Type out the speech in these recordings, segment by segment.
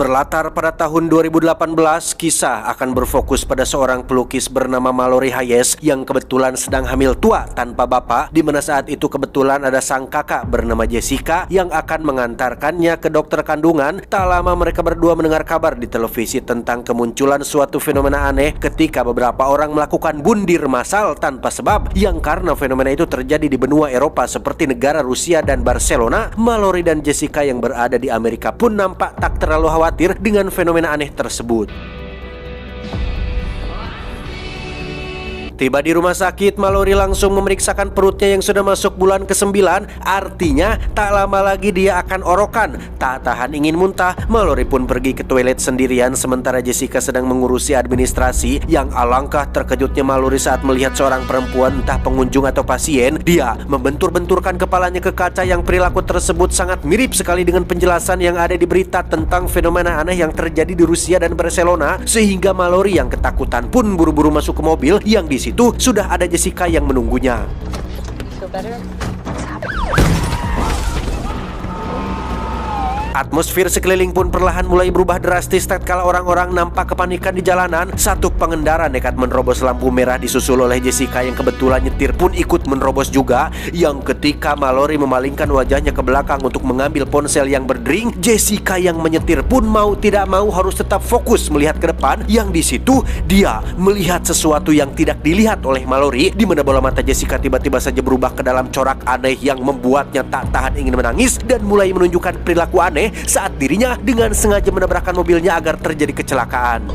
Berlatar pada tahun 2018, kisah akan berfokus pada seorang pelukis bernama Mallory Hayes yang kebetulan sedang hamil tua tanpa bapak, di mana saat itu kebetulan ada sang kakak bernama Jessica yang akan mengantarkannya ke dokter kandungan. Tak lama mereka berdua mendengar kabar di televisi tentang kemunculan suatu fenomena aneh ketika beberapa orang melakukan bundir massal tanpa sebab, yang karena fenomena itu terjadi di benua Eropa seperti negara Rusia dan Barcelona. Mallory dan Jessica yang berada di Amerika pun nampak tak terlalu khawatir dengan fenomena aneh tersebut. Tiba di rumah sakit, Mallory langsung memeriksakan perutnya yang sudah masuk bulan ke-9. Artinya tak lama lagi dia akan orokan. Tak tahan ingin muntah, Mallory pun pergi ke toilet sendirian sementara Jessica sedang mengurusi administrasi. Yang alangkah terkejutnya Mallory saat melihat seorang perempuan, entah pengunjung atau pasien. Dia membentur-benturkan kepalanya ke kaca yang perilaku tersebut sangat mirip sekali dengan penjelasan yang ada di berita tentang fenomena aneh yang terjadi di Rusia dan Barcelona, sehingga Mallory yang ketakutan pun buru-buru masuk ke mobil yang di situ sudah ada Jessica yang menunggunya. Atmosfer sekeliling pun perlahan mulai berubah drastis tatkala orang-orang nampak kepanikan di jalanan. Satu pengendara nekat menerobos lampu merah disusul oleh Jessica yang kebetulan nyetir pun ikut menerobos juga. Yang ketika Mallory memalingkan wajahnya ke belakang untuk mengambil ponsel yang berdering, Jessica yang menyetir pun mau tidak mau harus tetap fokus melihat ke depan. Yang di situ dia melihat sesuatu yang tidak dilihat oleh Mallory, di mana bola mata Jessica tiba-tiba saja berubah ke dalam corak aneh yang membuatnya tak tahan ingin menangis dan mulai menunjukkan perilaku aneh saat dirinya dengan sengaja menabrakkan mobilnya agar terjadi kecelakaan.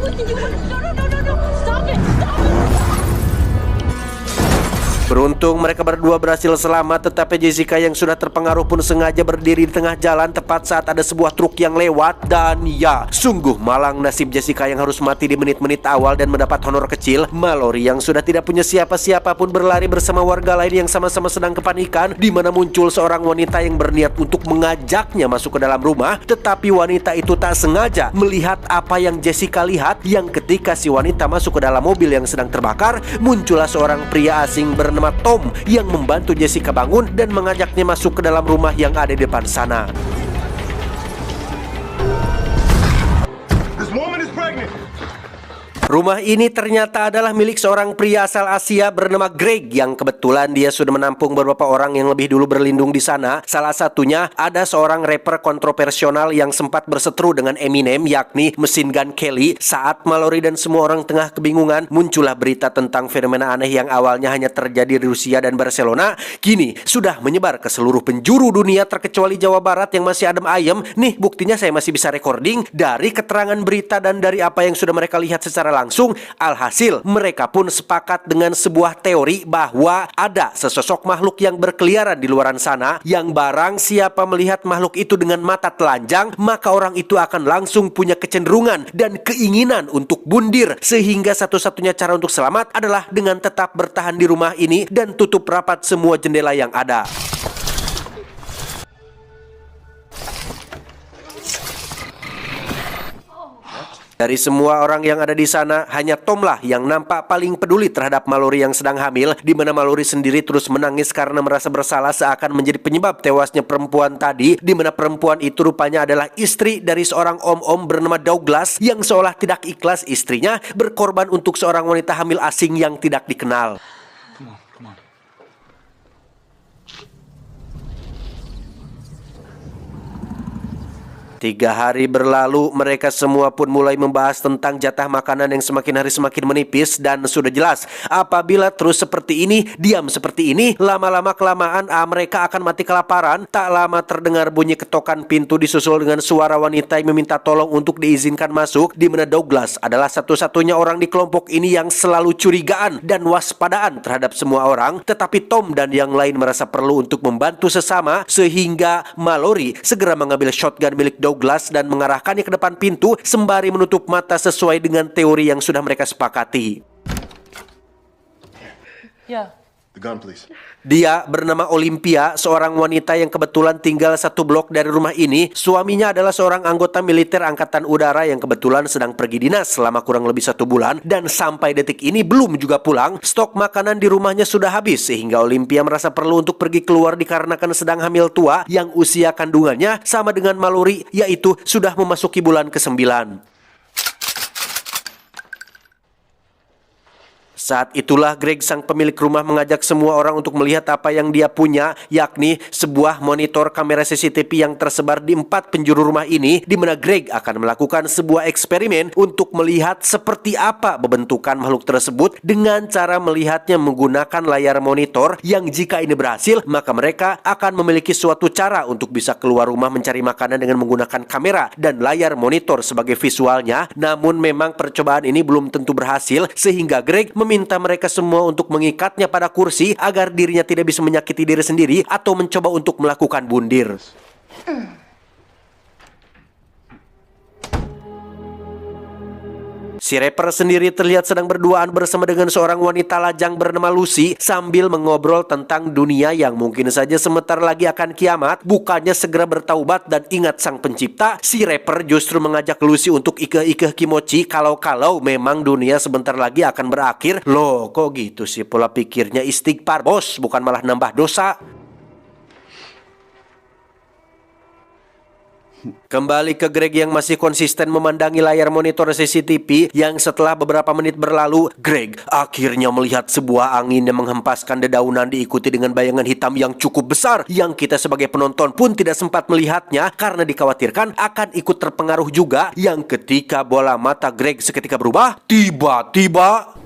Beruntung mereka berdua berhasil selamat, tetapi Jessica yang sudah terpengaruh pun sengaja berdiri di tengah jalan tepat saat ada sebuah truk yang lewat. Dan ya, sungguh malang nasib Jessica yang harus mati di menit-menit awal dan mendapat honor kecil. Mallory yang sudah tidak punya siapa-siapa pun berlari bersama warga lain yang sama-sama sedang kepanikan, di mana muncul seorang wanita yang berniat untuk mengajaknya masuk ke dalam rumah. Tetapi wanita itu tak sengaja melihat apa yang Jessica lihat, yang ketika si wanita masuk ke dalam mobil yang sedang terbakar, muncullah seorang pria asing bernama Tom yang membantu Jessica bangun dan mengajaknya masuk ke dalam rumah yang ada di depan sana. Rumah ini ternyata adalah milik seorang pria asal Asia bernama Greg yang kebetulan dia sudah menampung beberapa orang yang lebih dulu berlindung di sana. Salah satunya ada seorang rapper kontroversial yang sempat berseteru dengan Eminem, yakni Machine Gun Kelly. Saat Mallory dan semua orang tengah kebingungan, muncullah berita tentang fenomena aneh yang awalnya hanya terjadi di Rusia dan Barcelona, kini sudah menyebar ke seluruh penjuru dunia terkecuali Jawa Barat yang masih adem ayem. Nih buktinya saya masih bisa recording dari keterangan berita dan dari apa yang sudah mereka lihat secara langsung. Alhasil mereka pun sepakat dengan sebuah teori bahwa ada sesosok makhluk yang berkeliaran di luaran sana, yang barang siapa melihat makhluk itu dengan mata telanjang, maka orang itu akan langsung punya kecenderungan dan keinginan untuk bundir, sehingga satu-satunya cara untuk selamat adalah dengan tetap bertahan di rumah ini dan tutup rapat semua jendela yang ada. Dari semua orang yang ada di sana, hanya Tom lah yang nampak paling peduli terhadap Mallory yang sedang hamil, di mana Mallory sendiri terus menangis karena merasa bersalah seakan menjadi penyebab tewasnya perempuan tadi, di mana perempuan itu rupanya adalah istri dari seorang om-om bernama Douglas yang seolah tidak ikhlas istrinya berkorban untuk seorang wanita hamil asing yang tidak dikenal. 3 hari berlalu, mereka semua pun mulai membahas tentang jatah makanan yang semakin hari semakin menipis. Dan sudah jelas, apabila terus seperti ini, diam seperti ini, lama-lama kelamaan mereka akan mati kelaparan. Tak lama terdengar bunyi ketokan pintu disusul dengan suara wanita yang meminta tolong untuk diizinkan masuk, di mana Douglas adalah satu-satunya orang di kelompok ini yang selalu curigaan dan waspadaan terhadap semua orang. Tetapi Tom dan yang lain merasa perlu untuk membantu sesama, sehingga Mallory segera mengambil shotgun milik Douglas dan mengarahkannya ke depan pintu sembari menutup mata sesuai dengan teori yang sudah mereka sepakati. Yeah. The gun, please. Dia bernama Olympia, seorang wanita yang kebetulan tinggal satu blok dari rumah ini. Suaminya adalah seorang anggota militer Angkatan Udara yang kebetulan sedang pergi dinas selama kurang lebih 1 bulan. Dan sampai detik ini belum juga pulang. Stok makanan di rumahnya sudah habis, sehingga Olympia merasa perlu untuk pergi keluar dikarenakan sedang hamil tua yang usia kandungannya sama dengan Mallory, yaitu sudah memasuki bulan ke-9. Saat itulah Greg sang pemilik rumah mengajak semua orang untuk melihat apa yang dia punya, yakni sebuah monitor kamera CCTV yang tersebar di 4 penjuru rumah ini, di mana Greg akan melakukan sebuah eksperimen untuk melihat seperti apa bentukan makhluk tersebut dengan cara melihatnya menggunakan layar monitor yang jika ini berhasil, maka mereka akan memiliki suatu cara untuk bisa keluar rumah mencari makanan dengan menggunakan kamera dan layar monitor sebagai visualnya. Namun memang percobaan ini belum tentu berhasil, sehingga Greg meminta mereka semua untuk mengikatnya pada kursi agar dirinya tidak bisa menyakiti diri sendiri atau mencoba untuk melakukan bundir. Si rapper sendiri terlihat sedang berduaan bersama dengan seorang wanita lajang bernama Lucy sambil mengobrol tentang dunia yang mungkin saja sebentar lagi akan kiamat. Bukannya segera bertaubat dan ingat sang pencipta, si rapper justru mengajak Lucy untuk ikeh-ikeh kimochi kalau memang dunia sebentar lagi akan berakhir. Loh, kok gitu sih pola pikirnya? Istighfar bos, bukan malah nambah dosa. Kembali ke Greg yang masih konsisten memandangi layar monitor CCTV yang setelah beberapa menit berlalu, Greg akhirnya melihat sebuah angin yang menghempaskan dedaunan diikuti dengan bayangan hitam yang cukup besar yang kita sebagai penonton pun tidak sempat melihatnya karena dikhawatirkan akan ikut terpengaruh juga. Yang ketika bola mata Greg seketika berubah, tiba-tiba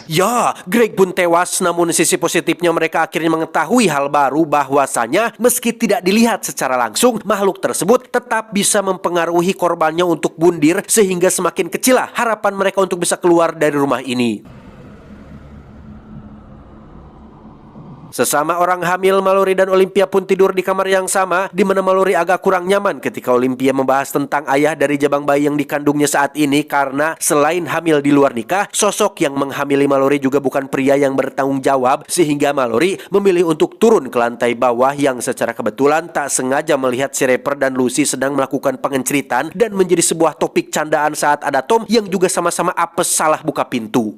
ya, Greg pun tewas. Namun sisi positifnya mereka akhirnya mengetahui hal baru, bahwasanya meski tidak dilihat secara langsung, makhluk tersebut tetap bisa mempengaruhi korbannya untuk bundir, sehingga semakin kecillah harapan mereka untuk bisa keluar dari rumah ini. Sesama orang hamil, Mallory dan Olympia pun tidur di kamar yang sama, di mana Mallory agak kurang nyaman ketika Olympia membahas tentang ayah dari jabang bayi yang dikandungnya saat ini, karena selain hamil di luar nikah, sosok yang menghamili Mallory juga bukan pria yang bertanggung jawab, sehingga Mallory memilih untuk turun ke lantai bawah yang secara kebetulan tak sengaja melihat si rapper dan Lucy sedang melakukan pengenceritan dan menjadi sebuah topik candaan saat ada Tom yang juga sama-sama apes salah buka pintu.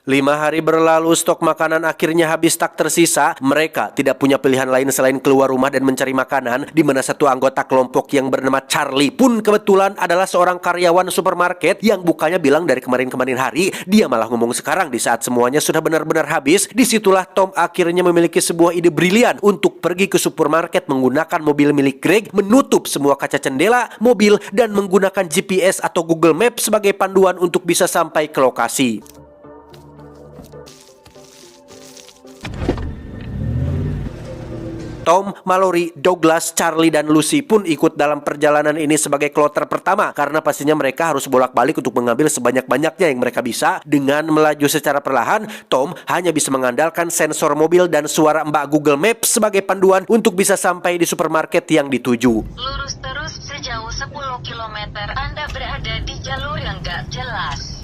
5 hari berlalu, stok makanan akhirnya habis tak tersisa. Mereka tidak punya pilihan lain selain keluar rumah dan mencari makanan, di mana satu anggota kelompok yang bernama Charlie pun kebetulan adalah seorang karyawan supermarket yang bukannya bilang dari kemarin-kemarin hari, dia malah ngomong sekarang di saat semuanya sudah benar-benar habis. Disitulah Tom akhirnya memiliki sebuah ide brilian untuk pergi ke supermarket menggunakan mobil milik Greg, menutup semua kaca jendela mobil dan menggunakan GPS atau Google Maps sebagai panduan untuk bisa sampai ke lokasi. Tom, Mallory, Douglas, Charlie, dan Lucy pun ikut dalam perjalanan ini sebagai kloter pertama, karena pastinya mereka harus bolak-balik untuk mengambil sebanyak-banyaknya yang mereka bisa. Dengan melaju secara perlahan, Tom hanya bisa mengandalkan sensor mobil dan suara Mbak Google Maps sebagai panduan untuk bisa sampai di supermarket yang dituju. Lurus terus sejauh 10 km, Anda berada di jalur yang gak jelas.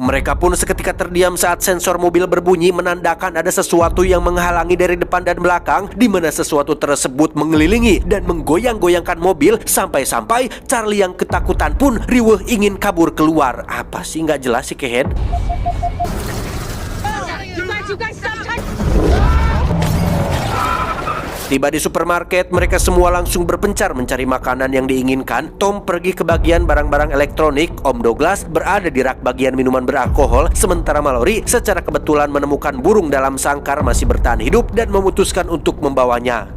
Mereka pun seketika terdiam saat sensor mobil berbunyi menandakan ada sesuatu yang menghalangi dari depan dan belakang, di mana sesuatu tersebut mengelilingi dan menggoyang-goyangkan mobil sampai-sampai Charlie yang ketakutan pun riweuh ingin kabur keluar. Apa sih nggak jelas sih Kehead? Tiba di supermarket, mereka semua langsung berpencar mencari makanan yang diinginkan. Tom pergi ke bagian barang-barang elektronik, Om Douglas berada di rak bagian minuman beralkohol, sementara Mallory secara kebetulan menemukan burung dalam sangkar masih bertahan hidup dan memutuskan untuk membawanya.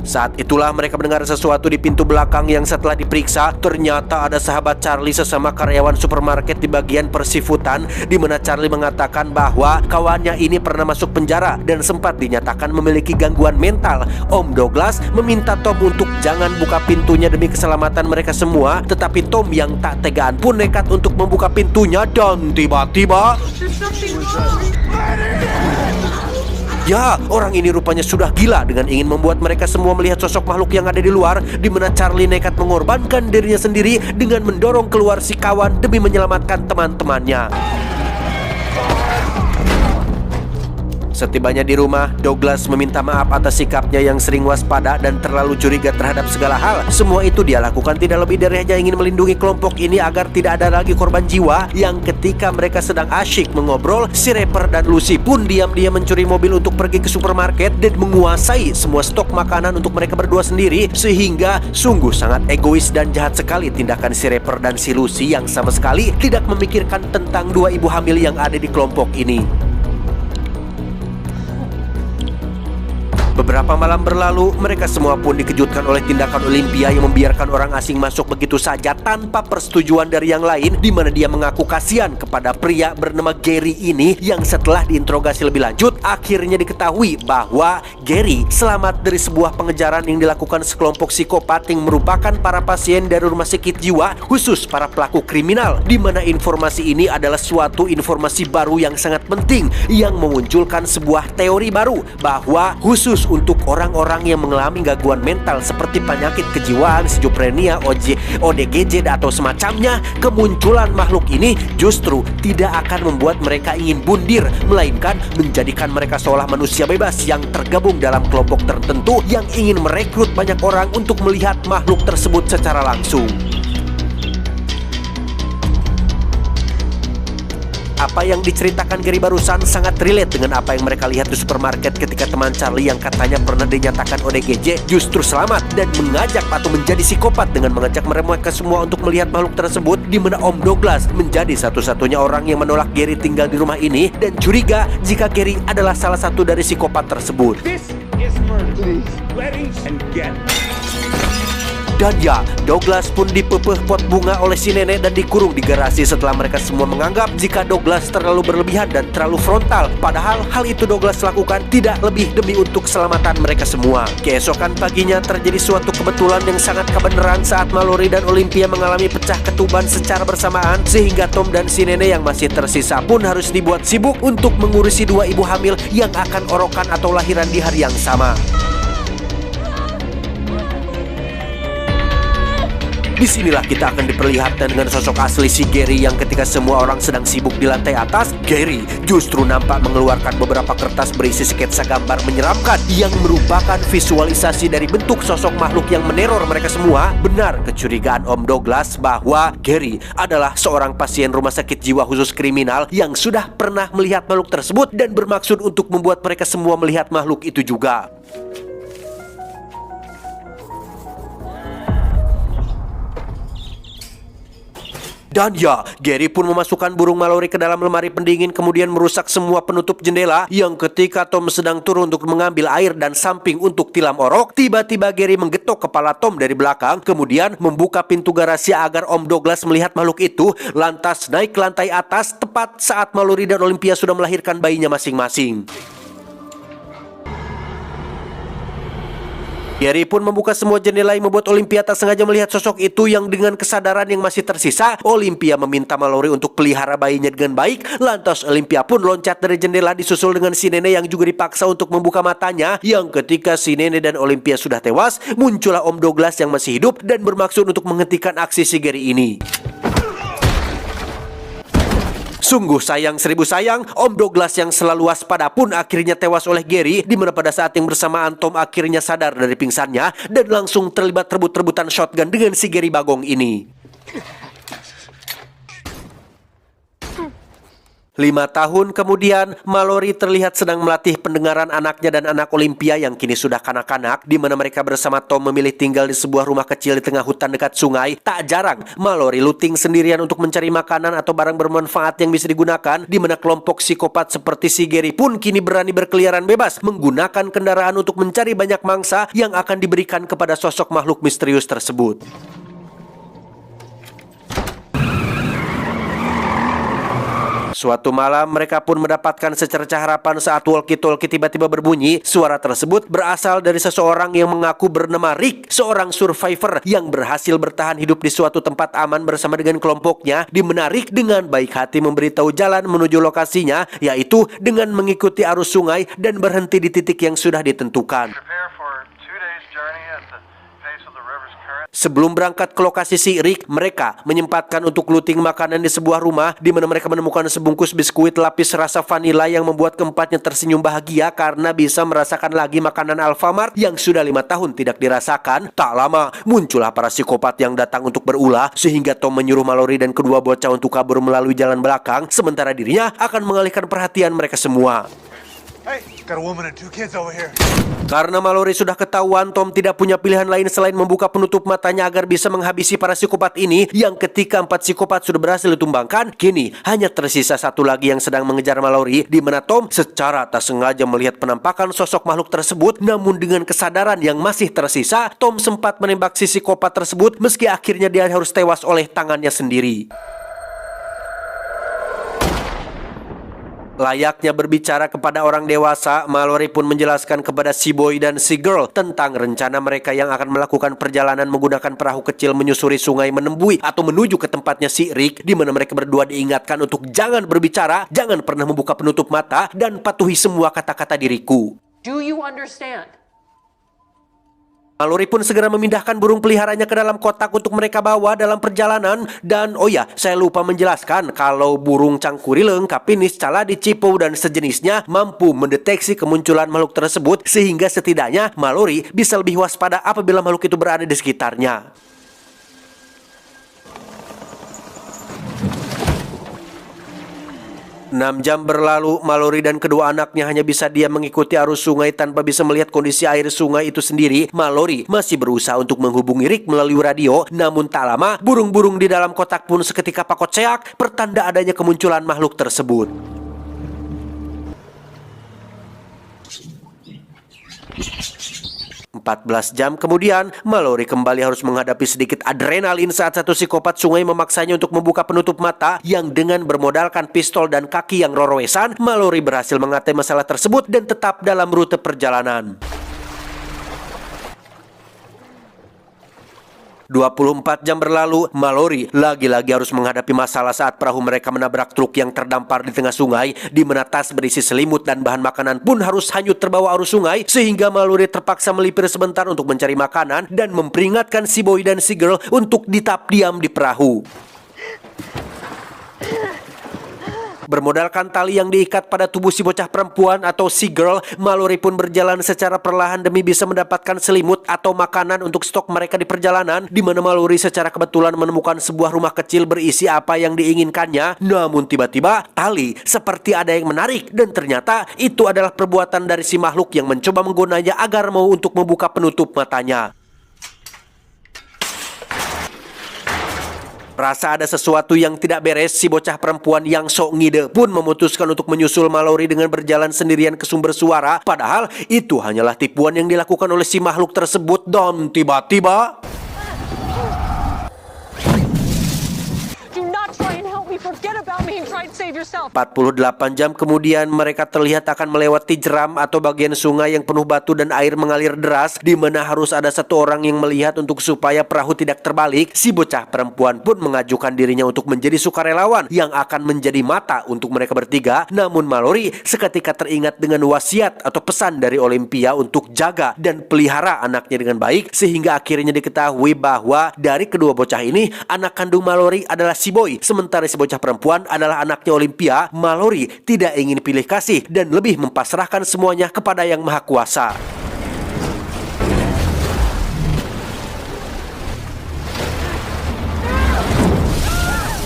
Saat itulah mereka mendengar sesuatu di pintu belakang yang setelah diperiksa, ternyata ada sahabat Charlie sesama karyawan supermarket di bagian persifutan, di mana Charlie mengatakan bahwa kawannya ini pernah masuk penjara dan sempat dinyatakan memiliki gangguan mental. Om Douglas meminta Tom untuk jangan buka pintunya demi keselamatan mereka semua, tetapi Tom yang tak tegaan pun nekat untuk membuka pintunya dan tiba-tiba Ya, orang ini rupanya sudah gila dengan ingin membuat mereka semua melihat sosok makhluk yang ada di luar, di mana Charlie nekat mengorbankan dirinya sendiri dengan mendorong keluar si kawan demi menyelamatkan teman-temannya. Setibanya di rumah, Douglas meminta maaf atas sikapnya yang sering waspada dan terlalu curiga terhadap segala hal. Semua itu dia lakukan tidak lebih dari hanya ingin melindungi kelompok ini agar tidak ada lagi korban jiwa. Yang ketika mereka sedang asyik mengobrol, si rapper dan Lucy pun diam-diam mencuri mobil untuk pergi ke supermarket dan menguasai semua stok makanan untuk mereka berdua sendiri. Sehingga sungguh sangat egois dan jahat sekali tindakan si rapper dan si Lucy yang sama sekali tidak memikirkan tentang dua ibu hamil yang ada di kelompok ini. Beberapa malam berlalu, mereka semua pun dikejutkan oleh tindakan Olympia yang membiarkan orang asing masuk begitu saja tanpa persetujuan dari yang lain, di mana dia mengaku kasihan kepada pria bernama Gary ini yang setelah diinterogasi lebih lanjut, akhirnya diketahui bahwa Gary selamat dari sebuah pengejaran yang dilakukan sekelompok psikopat yang merupakan para pasien dari rumah sakit jiwa khusus para pelaku kriminal, di mana informasi ini adalah suatu informasi baru yang sangat penting yang memunculkan sebuah teori baru bahwa khusus untuk orang-orang yang mengalami gangguan mental seperti penyakit kejiwaan, skizofrenia, ODGJ atau semacamnya, kemunculan makhluk ini justru tidak akan membuat mereka ingin bundir, melainkan menjadikan mereka seolah manusia bebas yang tergabung dalam kelompok tertentu yang ingin merekrut banyak orang untuk melihat makhluk tersebut secara langsung. Apa yang diceritakan Gary barusan sangat relate dengan apa yang mereka lihat di supermarket ketika teman Charlie yang katanya pernah dinyatakan ODGJ justru selamat dan mengajak atau menjadi psikopat dengan mengajak mereka semua untuk melihat makhluk tersebut, di mana Om Douglas menjadi satu-satunya orang yang menolak Gary tinggal di rumah ini dan curiga jika Gary adalah salah satu dari psikopat tersebut. This is murder. Weddings and get. Dan ya, Douglas pun dipepeh pot bunga oleh si nenek dan dikurung di garasi setelah mereka semua menganggap jika Douglas terlalu berlebihan dan terlalu frontal. Padahal hal itu Douglas lakukan tidak lebih demi untuk keselamatan mereka semua. Keesokan paginya terjadi suatu kebetulan yang sangat kebenaran saat Mallory dan Olympia mengalami pecah ketuban secara bersamaan, sehingga Tom dan si nenek yang masih tersisa pun harus dibuat sibuk untuk mengurusi dua ibu hamil yang akan orokan atau lahiran di hari yang sama. Disinilah kita akan diperlihatkan dengan sosok asli si Gary yang ketika semua orang sedang sibuk di lantai atas, Gary justru nampak mengeluarkan beberapa kertas berisi sketsa gambar menyeramkan yang merupakan visualisasi dari bentuk sosok makhluk yang meneror mereka semua. Benar kecurigaan Om Douglas bahwa Gary adalah seorang pasien rumah sakit jiwa khusus kriminal yang sudah pernah melihat makhluk tersebut dan bermaksud untuk membuat mereka semua melihat makhluk itu juga. Dan ya, Gary pun memasukkan burung Mallory ke dalam lemari pendingin, kemudian merusak semua penutup jendela. Yang ketika Tom sedang turun untuk mengambil air dan samping untuk tilam orok, tiba-tiba Gary menggetok kepala Tom dari belakang, kemudian membuka pintu garasi agar Om Douglas melihat makhluk itu, lantas naik ke lantai atas tepat saat Mallory dan Olympia sudah melahirkan bayinya masing-masing. Gary pun membuka semua jendela yang membuat Olympia tak sengaja melihat sosok itu yang dengan kesadaran yang masih tersisa. Olympia meminta Mallory untuk pelihara bayinya dengan baik. Lantas Olympia pun loncat dari jendela disusul dengan si nenek yang juga dipaksa untuk membuka matanya. Yang ketika si nenek dan Olympia sudah tewas, muncullah Om Douglas yang masih hidup dan bermaksud untuk menghentikan aksi si Gary ini. Sungguh sayang seribu sayang, Om Douglas yang selalu waspada pun akhirnya tewas oleh Gary, di mana pada saat yang bersamaan Tom akhirnya sadar dari pingsannya dan langsung terlibat rebut-rebutan shotgun dengan si Gary Bagong ini. 5 tahun kemudian, Mallory terlihat sedang melatih pendengaran anaknya dan anak Olympia yang kini sudah kanak-kanak, di mana mereka bersama Tom memilih tinggal di sebuah rumah kecil di tengah hutan dekat sungai. Tak jarang, Mallory looting sendirian untuk mencari makanan atau barang bermanfaat yang bisa digunakan, di mana kelompok psikopat seperti si Gary pun kini berani berkeliaran bebas, menggunakan kendaraan untuk mencari banyak mangsa yang akan diberikan kepada sosok makhluk misterius tersebut. Suatu malam mereka pun mendapatkan secercah harapan saat walkie-talkie tiba-tiba berbunyi. Suara tersebut berasal dari seseorang yang mengaku bernama Rick, seorang survivor yang berhasil bertahan hidup di suatu tempat aman bersama dengan kelompoknya, di mana Rick dengan baik hati memberitahu jalan menuju lokasinya, yaitu dengan mengikuti arus sungai dan berhenti di titik yang sudah ditentukan. Prepare for 2 days journey at the pace of the river's current. Sebelum berangkat ke lokasi si Rick, mereka menyempatkan untuk looting makanan di sebuah rumah di mana mereka menemukan sebungkus biskuit lapis rasa vanila yang membuat keempatnya tersenyum bahagia karena bisa merasakan lagi makanan Alfamart yang sudah 5 tahun tidak dirasakan. Tak lama, muncullah para psikopat yang datang untuk berulah sehingga Tom menyuruh Mallory dan kedua bocah untuk kabur melalui jalan belakang, sementara dirinya akan mengalihkan perhatian mereka semua. Hey, got a woman and 2 kids over here. Karena Mallory sudah ketahuan, Tom tidak punya pilihan lain selain membuka penutup matanya agar bisa menghabisi para psikopat ini, yang ketika 4 psikopat sudah berhasil ditumbangkan, kini hanya tersisa satu lagi yang sedang mengejar Mallory, di mana Tom secara tak sengaja melihat penampakan sosok makhluk tersebut. Namun dengan kesadaran yang masih tersisa, Tom sempat menembak si psikopat tersebut meski akhirnya dia harus tewas oleh tangannya sendiri. Layaknya berbicara kepada orang dewasa, Mallory pun menjelaskan kepada si boy dan si girl tentang rencana mereka yang akan melakukan perjalanan menggunakan perahu kecil menyusuri sungai menembui atau menuju ke tempatnya si Rick, di mana mereka berdua diingatkan untuk jangan berbicara, jangan pernah membuka penutup mata, dan patuhi semua kata-kata diriku. Do you understand? Mallory pun segera memindahkan burung peliharanya ke dalam kotak untuk mereka bawa dalam perjalanan. Dan oh ya, saya lupa menjelaskan kalau burung cangkurileng, kapinis, caladi, cipau, dan sejenisnya mampu mendeteksi kemunculan makhluk tersebut, sehingga setidaknya Mallory bisa lebih waspada apabila makhluk itu berada di sekitarnya. 6 jam berlalu, Mallory dan kedua anaknya hanya bisa diam mengikuti arus sungai tanpa bisa melihat kondisi air sungai itu sendiri. Mallory masih berusaha untuk menghubungi Rick melalui radio, namun tak lama burung-burung di dalam kotak pun seketika pakot seak, pertanda adanya kemunculan makhluk tersebut. Empat 14 jam kemudian, Mallory kembali harus menghadapi sedikit adrenalin saat satu psikopat sungai memaksanya untuk membuka penutup mata yang dengan bermodalkan pistol dan kaki yang rorowesan, Mallory berhasil mengatai masalah tersebut dan tetap dalam rute perjalanan. 24 jam berlalu, Mallory lagi-lagi harus menghadapi masalah saat perahu mereka menabrak truk yang terdampar di tengah sungai, di mana tas berisi selimut dan bahan makanan pun harus hanyut terbawa arus sungai, sehingga Mallory terpaksa melipir sebentar untuk mencari makanan dan memperingatkan si boy dan si girl untuk tetap diam di perahu. Bermodalkan tali yang diikat pada tubuh si bocah perempuan atau si girl, Mallory pun berjalan secara perlahan demi bisa mendapatkan selimut atau makanan untuk stok mereka di perjalanan, di mana Mallory secara kebetulan menemukan sebuah rumah kecil berisi apa yang diinginkannya. Namun tiba-tiba tali seperti ada yang menarik, dan ternyata itu adalah perbuatan dari si makhluk yang mencoba menggunanya agar mau untuk membuka penutup matanya. Rasa ada sesuatu yang tidak beres, si bocah perempuan yang sok ngide pun memutuskan untuk menyusul Mallory dengan berjalan sendirian ke sumber suara. Padahal itu hanyalah tipuan yang dilakukan oleh si makhluk tersebut. Dan tiba-tiba 48 jam kemudian, mereka terlihat akan melewati jeram atau bagian sungai yang penuh batu dan air mengalir deras, di mana harus ada satu orang yang melihat untuk supaya perahu tidak terbalik. Si bocah perempuan pun mengajukan dirinya untuk menjadi sukarelawan yang akan menjadi mata untuk mereka bertiga. Namun Mallory seketika teringat dengan wasiat atau pesan dari Olympia untuk jaga dan pelihara anaknya dengan baik, sehingga akhirnya diketahui bahwa dari kedua bocah ini, anak kandung Mallory adalah si boy, sementara si bocah perempuan adalah anaknya Olympia. Mallory tidak ingin pilih kasih dan lebih mempasrahkan semuanya kepada Yang Maha Kuasa.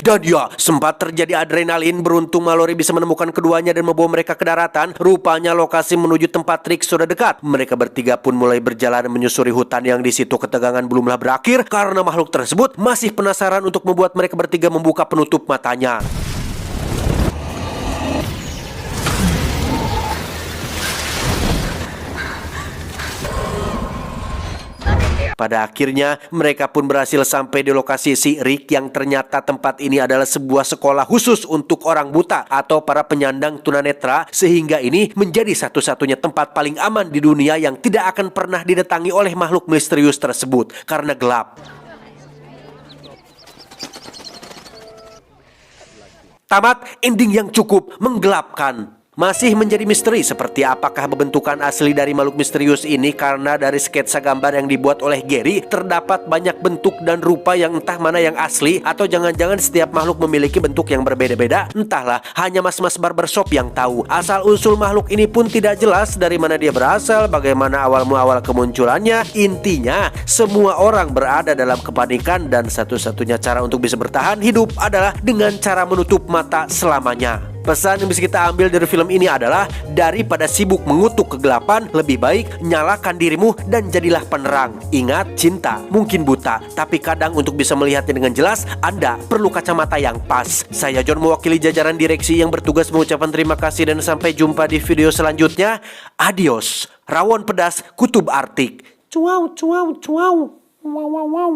Dan ya, sempat terjadi adrenalin. Beruntung Mallory bisa menemukan keduanya dan membawa mereka ke daratan. Rupanya lokasi menuju tempat Rick sudah dekat. Mereka bertiga pun mulai berjalan menyusuri hutan yang di situ ketegangan belumlah berakhir karena makhluk tersebut masih penasaran untuk membuat mereka bertiga membuka penutup matanya. Pada akhirnya, mereka pun berhasil sampai di lokasi si Rick yang ternyata tempat ini adalah sebuah sekolah khusus untuk orang buta atau para penyandang tunanetra, sehingga ini menjadi satu-satunya tempat paling aman di dunia yang tidak akan pernah didatangi oleh makhluk misterius tersebut karena gelap. Tamat ending yang cukup menggelapkan. Masih menjadi misteri seperti apakah bentukan asli dari makhluk misterius ini, karena dari sketsa gambar yang dibuat oleh Gary terdapat banyak bentuk dan rupa yang entah mana yang asli, atau jangan-jangan setiap makhluk memiliki bentuk yang berbeda-beda. Entahlah, hanya mas-mas barbershop yang tahu. Asal-usul makhluk ini pun tidak jelas dari mana dia berasal, bagaimana awal-muawal kemunculannya. Intinya, semua orang berada dalam kepanikan dan satu-satunya cara untuk bisa bertahan hidup adalah dengan cara menutup mata selamanya. Pesan yang bisa kita ambil dari film ini adalah, daripada sibuk mengutuk kegelapan, lebih baik nyalakan dirimu dan jadilah penerang. Ingat, cinta mungkin buta, tapi kadang untuk bisa melihatnya dengan jelas, Anda perlu kacamata yang pas. Saya John, mewakili jajaran direksi yang bertugas, mengucapkan terima kasih dan sampai jumpa di video selanjutnya. Adios. Rawon pedas kutub Arktik. Cuau, cuau, cuau. Wow, wow, wow.